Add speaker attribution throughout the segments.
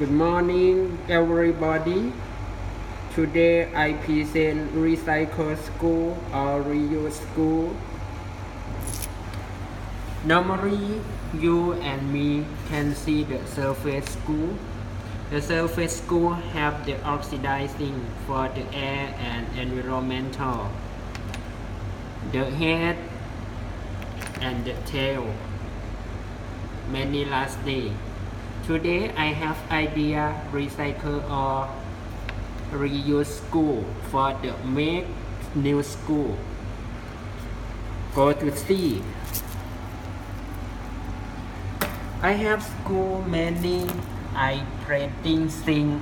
Speaker 1: Good morning, everybody. Today I present recycle school or reuse school. Normally, you and me can see the surface school. The surface school have the oxidizing for the air and environmental, the head and the tail. Many last day. Today I have idea recycle or reuse school for the make new school. Go to see. I have school many I printing thing.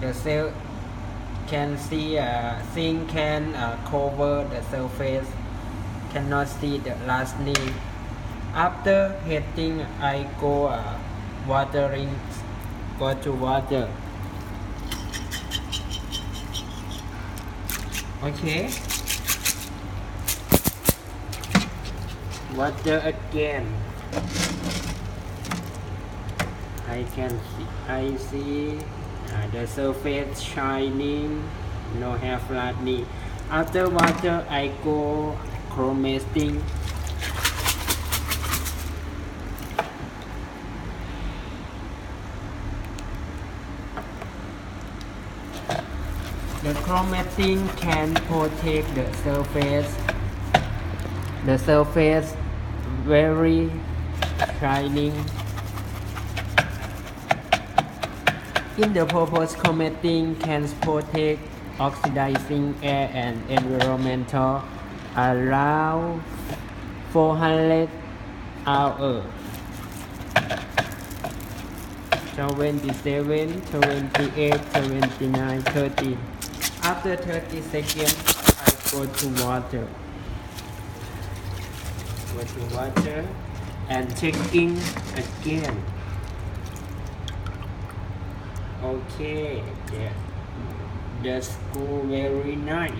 Speaker 1: The cell can see thing can cover the surface. Cannot see the last name. After heating, I go watering. Go to water. Okay. Water again. I see the surface shining. No have flattening. After water, I go chromating. The chromating can protect the surface. The surface very shining. In the purpose, chromating can protect oxidizing air and environmental around 400 hours. 27, 28, 29, 30. After 30 seconds, I go to water. Go to water and checking again. Okay, the school very nice.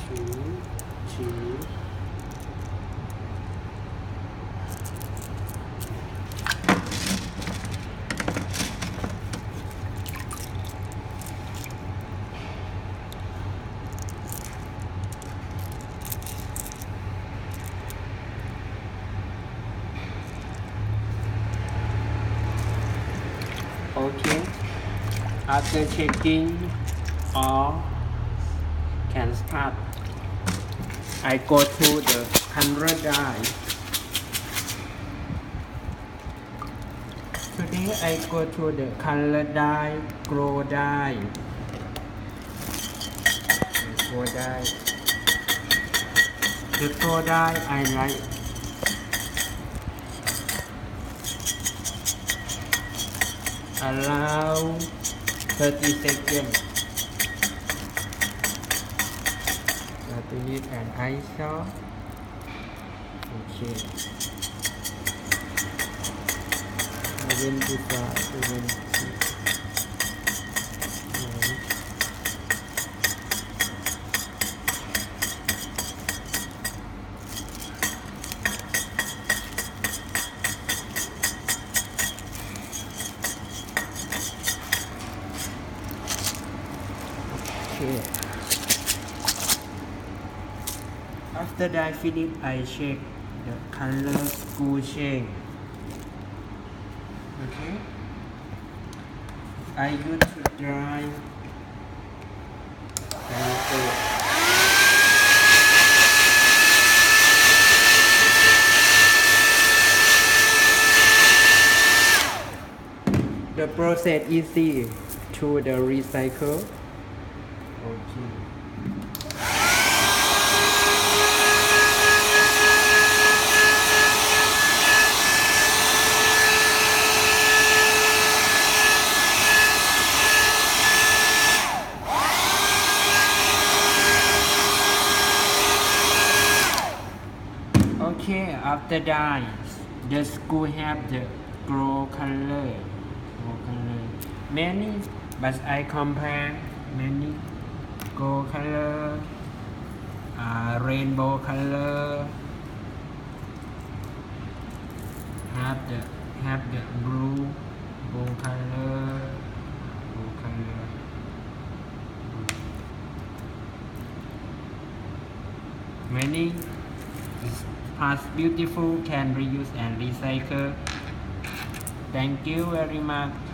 Speaker 1: Two. Okay, after checking all can start, I go to the color dye. Today I go to the color dye, glow dye. Glow dye. The glow dye I like. Allow 30 seconds. To use an ice shot. Okay. 75, 76. Okay. After I finish, I check the color school change. Okay. I use to dry. The process easy to the recycle. Okay. Okay, after that, the school have the glow color. Many, but I compare many gold color, rainbow color, have the blue color, blue color. Many past beautiful, can reuse and recycle. Thank you very much.